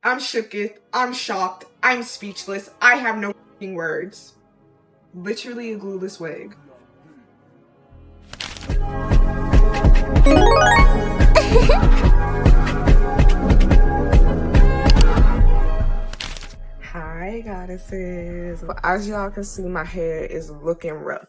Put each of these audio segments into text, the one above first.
I'm shooketh, I'm shocked, I'm speechless, I have no f***ing words. Literally a glueless wig. Hi goddesses. As y'all can see, my hair is looking rough.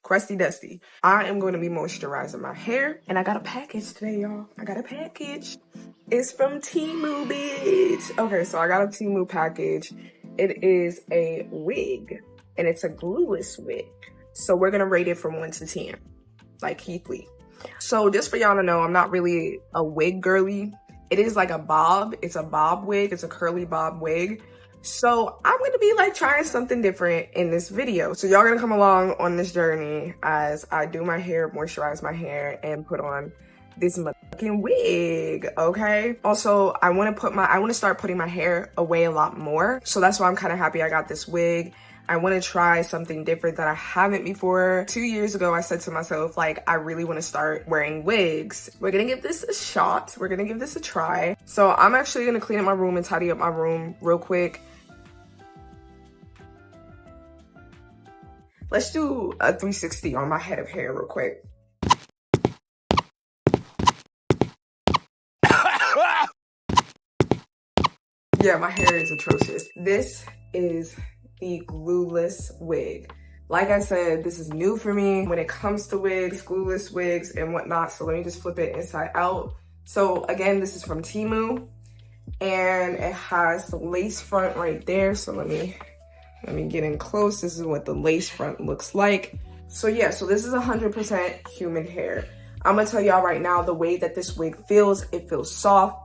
Crusty dusty. I am going to be moisturizing my hair, and I got a package today, y'all. I got a package. It's from Temu, bitch. Okay, so I got a Temu package. It is a wig, and it's a glueless wig. So we're gonna rate it from 1 to 10, like Keith Lee. So just for y'all to know, I'm not really a wig girly. It is like a bob. It's a bob wig. It's a curly bob wig. So I'm going to be like trying something different in this video. So y'all gonna come along on this journey as I do my hair, moisturize my hair, and put on this motherfucking wig, okay? Also, I want to start putting my hair away a lot more. So that's why I'm kind of happy I got this wig. I want to try something different that I haven't before. 2 years ago, I said to myself, like, I really want to start wearing wigs. We're gonna give this a shot. We're gonna give this a try. So I'm actually gonna clean up my room and tidy up my room real quick. Let's do a 360 on my head of hair real quick. Yeah, my hair is atrocious. This is the glueless wig. Like I said, this is new for me when it comes to wigs, glueless wigs and whatnot. So let me just flip it inside out. So again, this is from Temu, and it has the lace front right there. So let me get in close. This is what the lace front looks like. So yeah, so this is 100% human hair. I'm gonna tell y'all right now, the way that this wig feels, it feels soft.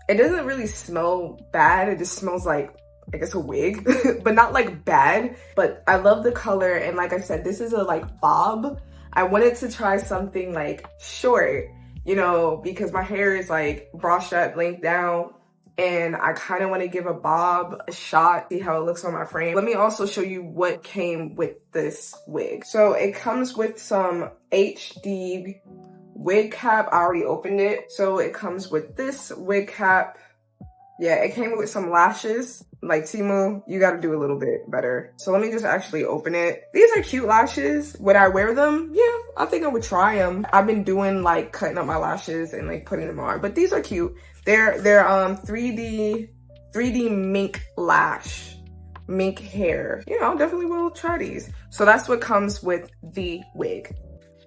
It doesn't really smell bad. It just smells like, I guess, a wig, but not like bad. But I love the color, and like I said, this is a like bob. I wanted to try something like short, you know, because my hair is like bra strap length down, and I kind of want to give a bob a shot, see how it looks on my frame. Let me also show you what came with this wig. So it comes with some HD wig cap. I already opened it. So it comes with this wig cap. Yeah, it came with some lashes. Like Temu, you gotta do a little bit better. So let me just actually open it. These are cute lashes. Would I wear them? Yeah, I think I would try them. I've been doing like cutting up my lashes and like putting them on, but these are cute. They're 3D mink lash, mink hair. You know, definitely will try these. So that's what comes with the wig.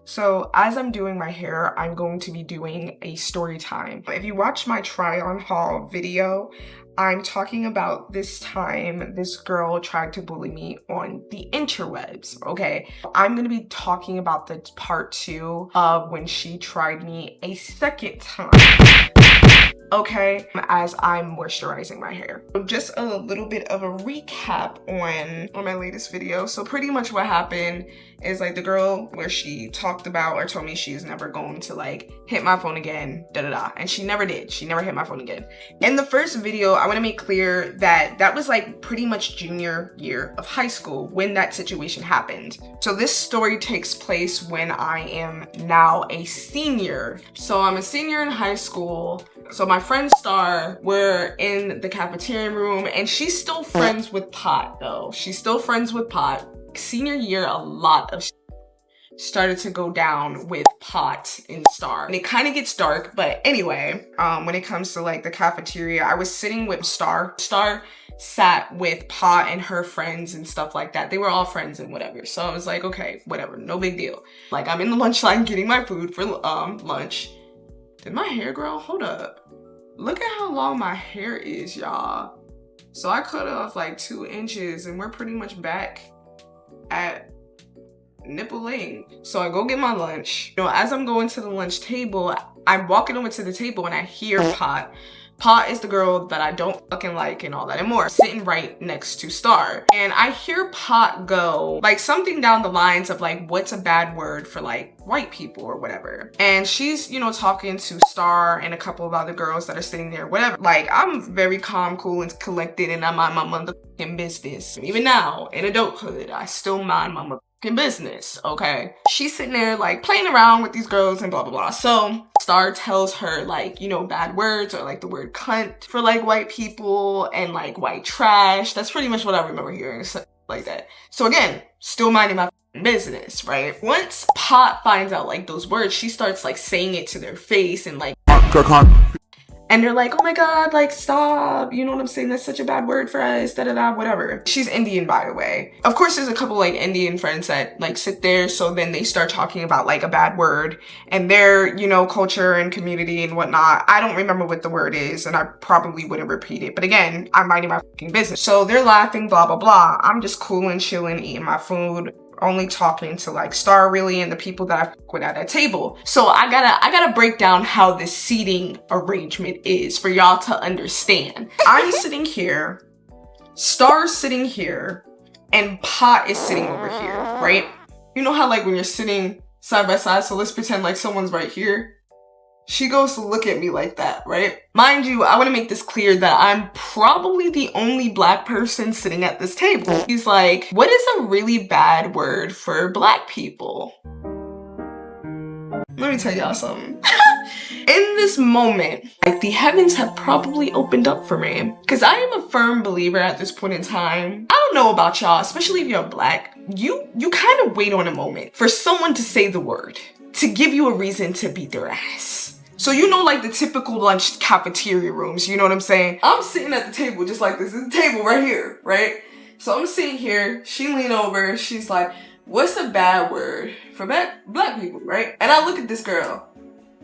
So as I'm doing my hair, I'm going to be doing a story time. If you watch my try on haul video, I'm talking about this time this girl tried to bully me on the interwebs, okay? I'm gonna be talking about the part 2 of when she tried me a second time, okay, as I'm moisturizing my hair. Just a little bit of a recap on my latest video. So pretty much what happened is like the girl where she talked about or told me she's never going to like hit my phone again, and she never did. She never hit my phone again. In the first video, I want to make clear that that was like pretty much junior year of high school when that situation happened. So this story takes place when I am now a senior. So I'm a senior in high school. So my friend Star, we're in the cafeteria room, and she's still friends with Pot though. She's still friends with Pot. Senior year, a lot of started to go down with Pot and Star. And it kind of gets dark, but anyway, when it comes to like the cafeteria, I was sitting with Star. Star sat with Pot and her friends and stuff like that. They were all friends and whatever. So I was like, okay, whatever, no big deal. Like I'm in the lunch line getting my food for lunch. Did my hair grow? Hold up. Look at how long my hair is, y'all. So I cut off like 2 inches and we're pretty much back at nipple length. So I go get my lunch. You know, as I'm going to the lunch table, I'm walking over to the table and I hear Pot. Pot is the girl that I don't fucking like and all that and more, sitting right next to Star. And I hear Pot go like something down the lines of like, what's a bad word for like white people or whatever. And she's, you know, talking to Star and a couple of other girls that are sitting there, whatever. Like I'm very calm, cool, and collected, and I mind my motherfucking business. Even now in adulthood, I still mind my motherfucking business, okay? She's sitting there like playing around with these girls and blah, blah, blah. So Star tells her like, you know, bad words or like the word cunt for like white people and like white trash. That's pretty much what I remember hearing, like that. So again, still minding my business, right? Once Pot finds out like those words, she starts like saying it to their face and like, and they're like, oh my God, like stop, you know what I'm saying? That's such a bad word for us, da-da-da, whatever. She's Indian, by the way. Of course, there's a couple like Indian friends that like sit there, so then they start talking about like a bad word and their, you know, culture and community and whatnot. I don't remember what the word is and I probably wouldn't repeat it, but again, I'm minding my fucking business. So they're laughing, blah, blah, blah. I'm just cool and chilling, eating my food, only talking to like Star really and the people that I fuck with at that table. So I gotta break down how this seating arrangement is for y'all to understand. I'm sitting here, Star's sitting here, and Pot is sitting over here, right? You know how like when you're sitting side by side, so let's pretend like someone's right here. She goes to look at me like that, right? Mind you, I want to make this clear that I'm probably the only black person sitting at this table. He's like, what is a really bad word for black people? Let me tell y'all something. In this moment, like the heavens have probably opened up for me. Because I am a firm believer at this point in time. I don't know about y'all, especially if you're black. You kind of wait on a moment for someone to say the word, to give you a reason to beat their ass. So you know like the typical lunch cafeteria rooms, you know what I'm saying? I'm sitting at the table just like this. This is the table right here, right? So I'm sitting here, she lean over, she's like, what's a bad word for black people, right? And I look at this girl.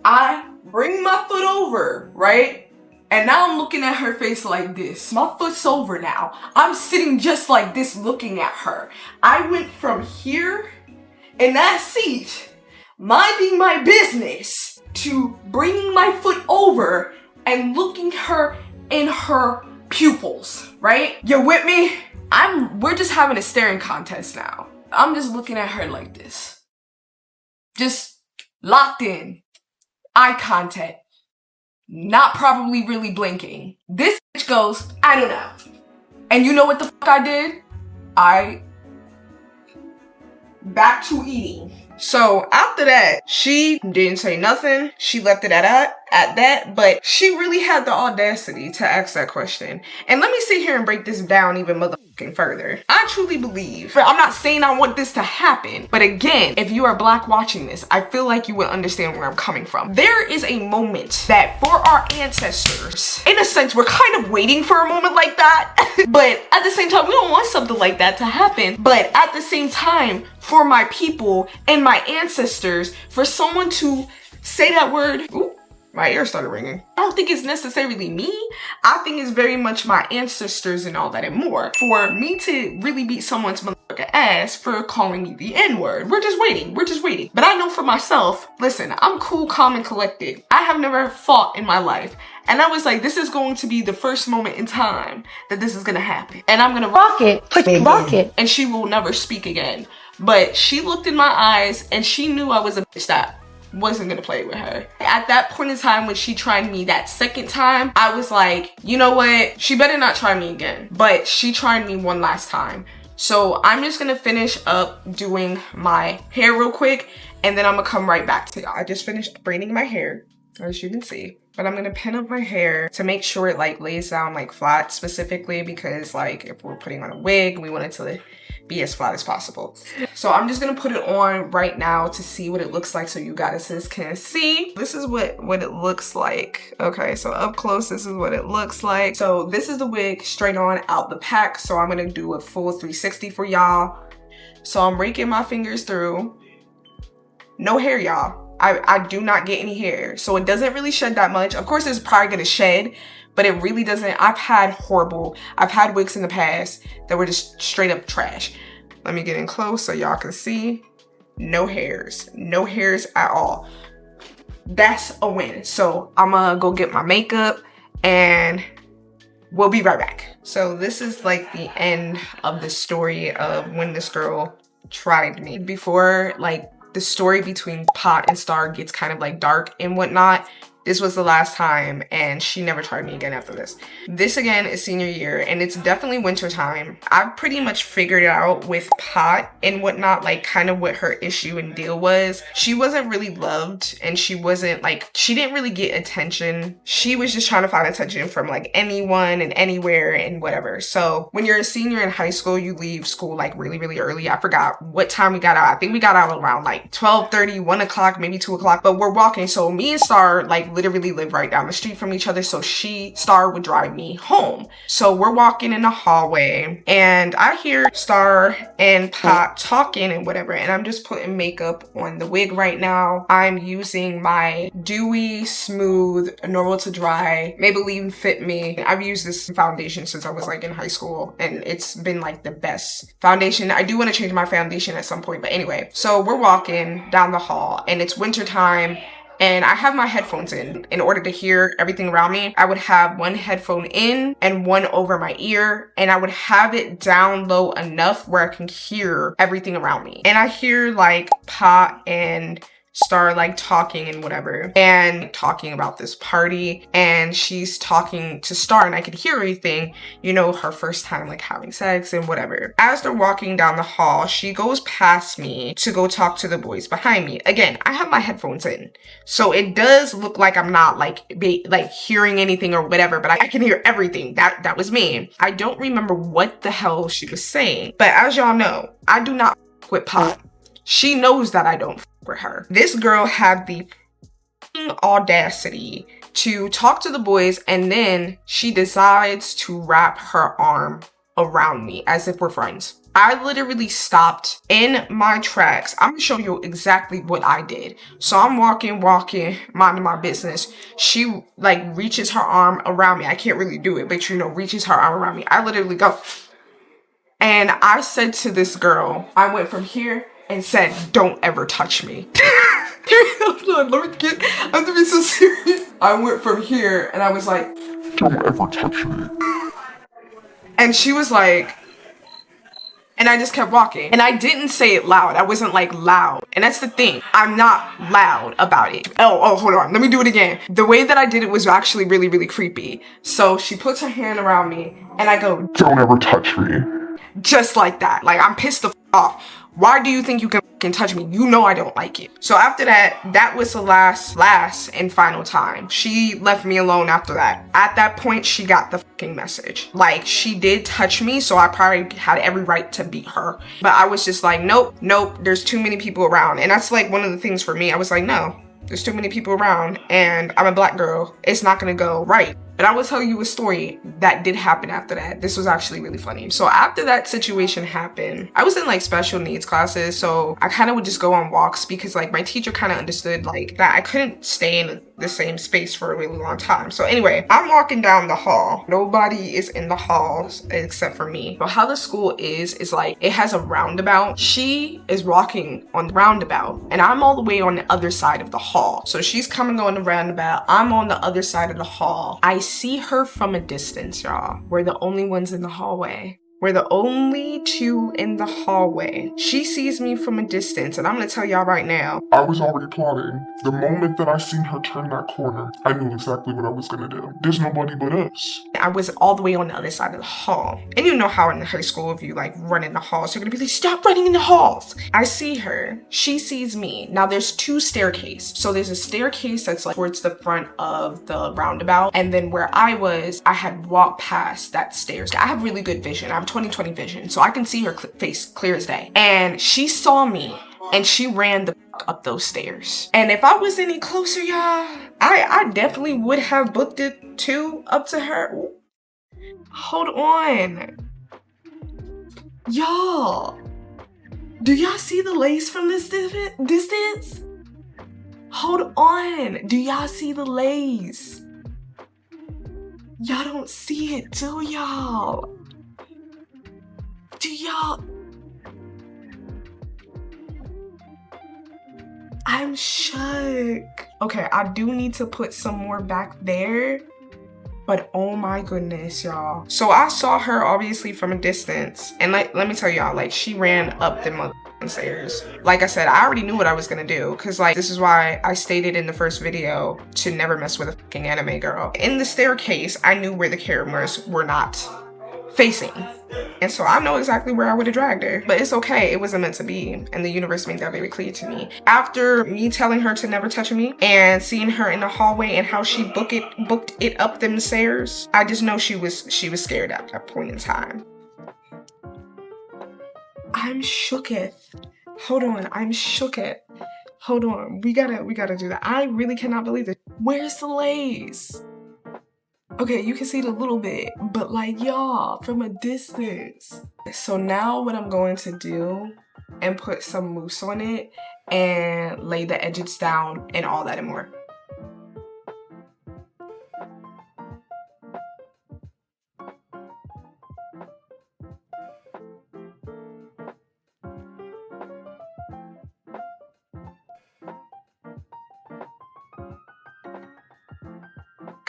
I bring my foot over, right? And now I'm looking at her face like this. My foot's over now. I'm sitting just like this looking at her. I went from here in that seat, minding my business, to bringing my foot over and looking her in her pupils, right? You're with me? We're just having a staring contest now. I'm just looking at her like this. Just locked in. Eye contact. Not probably really blinking. This bitch goes, I don't know. And you know what the fuck I did? Back to eating. So after that, she didn't say nothing. She left it at that, but she really had the audacity to ask that question. And let me sit here and break this down even motherfucking further. I truly believe, I'm not saying I want this to happen, but again, if you are black watching this, I feel like you would understand where I'm coming from. There is a moment that for our ancestors, in a sense, we're kind of waiting for a moment like that, but at the same time, we don't want something like that to happen. But at the same time, for my people and my ancestors, for someone to say that word, ooh, my ear started ringing. I don't think it's necessarily me. I think it's very much my ancestors and all that and more. For me to really beat someone's motherfucking ass for calling me the N-word. We're just waiting. But I know for myself, listen, I'm cool, calm, and collected. I have never fought in my life. And I was like, this is going to be the first moment in time that this is gonna happen. And I'm gonna rock it. And she will never speak again. But she looked in my eyes and she knew I was a bitch that wasn't gonna play with her. At that point in time when she tried me that second time, I was like, you know what? She better not try me again. But she tried me one last time. So I'm just gonna finish up doing my hair real quick and then I'm gonna come right back to y'all. I just finished braiding my hair, as you can see. But I'm gonna pin up my hair to make sure it like lays down like flat specifically because like if we're putting on a wig, we want it to be as flat as possible. So I'm just gonna put it on right now to see what it looks like so you guys can see. This is what it looks like. Okay, so up close, this is what it looks like. So this is the wig straight on out the pack. So I'm gonna do a full 360 for y'all. So I'm raking my fingers through. No hair, y'all. I do not get any hair. So it doesn't really shed that much. Of course, it's probably gonna shed, but it really doesn't. I've had wigs in the past that were just straight up trash. Let me get in close so y'all can see. No hairs at all. That's a win. So I'm gonna go get my makeup and we'll be right back. So this is like the end of the story of when this girl tried me. Before like the story between Pot and Star gets kind of like dark and whatnot, This was the last time, and she never tried me again after this. This again is senior year, and it's definitely winter time. I've pretty much figured it out with Pot and whatnot, like kind of what her issue and deal was. She wasn't really loved, and she wasn't like, she didn't really get attention. She was just trying to find attention from like anyone and anywhere and whatever. So when you're a senior in high school, you leave school like really, really early. I forgot what time we got out. I think we got out around like 12:30, 1 o'clock, maybe 2 o'clock, but we're walking. So me and Star like literally live right down the street from each other. So Star would drive me home. So we're walking in the hallway and I hear Star and Pot talking and whatever. And I'm just putting makeup on the wig right now. I'm using my Dewy Smooth Normal to Dry Maybelline Fit Me. I've used this foundation since I was like in high school and it's been like the best foundation. I do want to change my foundation at some point, but anyway. So we're walking down the hall and it's winter time. And I have my headphones in order to hear everything around me. I would have one headphone in and one over my ear, and I would have it down low enough where I can hear everything around me. And I hear like Pot and Star like talking and whatever, and talking about this party, and she's talking to Star and I could hear everything, you know, her first time like having sex and whatever. As they're walking down the hall, she goes past me to go talk to the boys behind me. Again, I have my headphones in, so it does look like I'm not like hearing anything or whatever, but I can hear everything. That was me. I don't remember what the hell she was saying, but as y'all know, I do not with Pot. She knows that I don't with her. This girl had the audacity to talk to the boys, and then she decides to wrap her arm around me as if we're friends. I literally stopped in my tracks. I'm gonna show you exactly what I did. So I'm walking, minding my business. She like reaches her arm around me. I can't really do it, but you know, reaches her arm around me. I literally go. And I said to this girl, I went from here and said, "Don't ever touch me." Let me get, I have to be so serious. I went from here and I was like, "Don't ever touch me." And she was like, and I just kept walking. And I didn't say it loud. I wasn't like loud. And that's the thing. I'm not loud about it. Oh, hold on. Let me do it again. The way that I did it was actually really, really creepy. So she puts her hand around me and I go, "Don't ever touch me." Just like that. Like, I'm pissed the off. Why do you think you can touch me? You know I don't like it. So after that was the last and final time. She left me alone after that. At that point, she got the fucking message. Like, she did touch me, so I probably had every right to beat her. But I was just like, nope, there's too many people around. And that's like one of the things for me. I was like, no, there's too many people around and I'm a black girl. It's not gonna go right. But I will tell you a story that did happen after that. This was actually really funny. So after that situation happened, I was in like special needs classes. So I kind of would just go on walks because like my teacher kind of understood like that I couldn't stay in the same space for a really long time. So anyway, I'm walking down the hall. Nobody is in the halls except for me. So how the school is like, it has a roundabout. She is walking on the roundabout and I'm all the way on the other side of the hall. So she's coming on the roundabout. I'm on the other side of the hall. I see her from a distance, y'all. We're the only ones in the hallway. We're the only two in the hallway. She sees me from a distance, and I'm gonna tell y'all right now, I was already plotting. The moment that I seen her turn that corner, I knew exactly what I was gonna do. There's nobody but us. I was all the way on the other side of the hall. And you know how in high school, if you like run in the halls, you're gonna be like, stop running in the halls. I see her. She sees me. Now there's two staircases. So there's a staircase that's like towards the front of the roundabout. And then where I was, I had walked past that stairs. I have really good vision. I have 20/20 vision, so I can see her face clear as day. And she saw me and she ran the fuck up those stairs. And if I was any closer, y'all, I definitely would have booked it too up to her. Hold on. Y'all, do y'all see the lace from this distance? Hold on. Do y'all see the lace? Y'all don't see it, do y'all? Do y'all? I'm shook. Okay, I do need to put some more back there. But oh my goodness, y'all. So I saw her obviously from a distance, and like, let me tell y'all, like, she ran up the motherfucking stairs. Like I said, I already knew what I was gonna do, because like, this is why I stated in the first video to never mess with a fucking anime girl. In the staircase, I knew where the cameras were not facing. And so I know exactly where I would have dragged her. But it's okay, it wasn't meant to be. And the universe made that very clear to me. After me telling her to never touch me and seeing her in the hallway and how she booked it up them stairs, I just know she was scared at that point in time. I'm shooketh. Hold on, I'm shooketh. Hold on, we gotta do that. I really cannot believe it. Where's the lace? Okay, you can see it a little bit, but like, y'all, from a distance. So now what I'm going to do and put some mousse on it and lay the edges down and all that and more.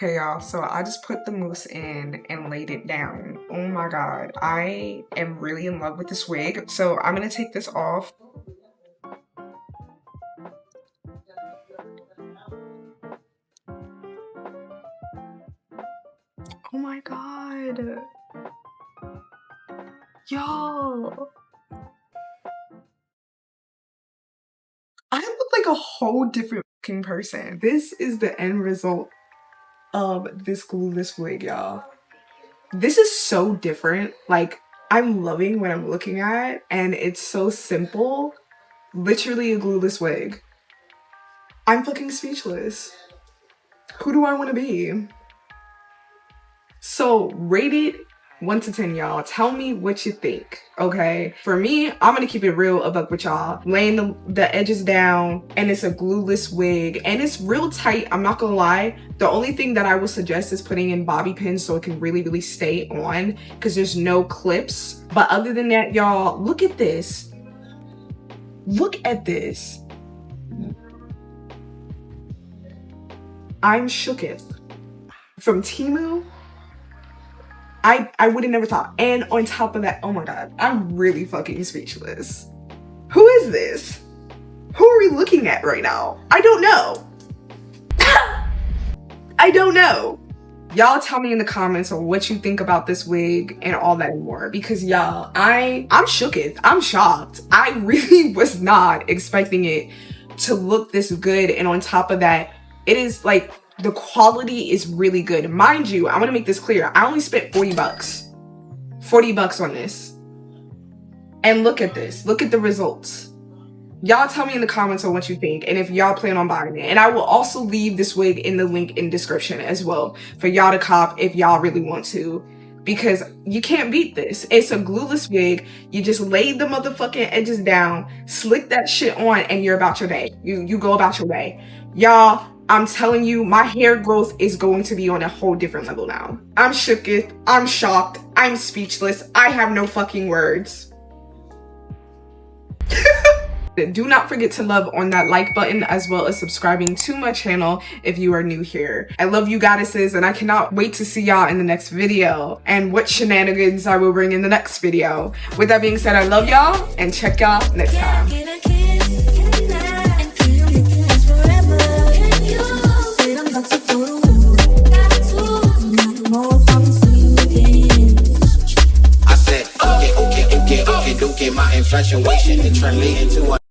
Okay, y'all, so I just put the mousse in and laid it down. Oh my god, I am really in love with this wig. So I'm gonna take this off. Oh my god. Y'all. I look like a whole different fucking person. This is the end result of this glueless wig, y'all. This is so different. Like, I'm loving what I'm looking at, and it's so simple. Literally a glueless wig. I'm fucking speechless. Who do I want to be? So, rated 1 to 10, y'all. Tell me what you think, okay? For me, I'm gonna keep it real about with y'all. Laying the edges down, and it's a glueless wig, and it's real tight, I'm not gonna lie. The only thing that I will suggest is putting in bobby pins so it can really stay on, because there's no clips. But other than that, y'all, look at this. Look at this. I'm shooketh. From Temu, I would have never thought. And on top of that, oh my god, I'm really fucking speechless. Who is this? Who are we looking at right now? I don't know. I don't know. Y'all tell me in the comments on what you think about this wig and all that and more, because y'all, I'm shooketh. I'm shocked. I really was not expecting it to look this good. And on top of that, it is like, the quality is really good. Mind you, I want to make this clear. I only spent 40 bucks. 40 bucks on this. And look at this. Look at the results. Y'all tell me in the comments on what you think and if y'all plan on buying it. And I will also leave this wig in the link in description as well for y'all to cop if y'all really want to. Because you can't beat this. It's a glueless wig. You just lay the motherfucking edges down, slick that shit on, and you're about your day. You go about your way. Y'all, I'm telling you, my hair growth is going to be on a whole different level now. I'm shooketh. I'm shocked. I'm speechless. I have no fucking words. Do not forget to love on that like button as well as subscribing to my channel if you are new here. I love you goddesses, and I cannot wait to see y'all in the next video and what shenanigans I will bring in the next video. With that being said, I love y'all and check y'all next time. Okay, my infatuation, it translates into a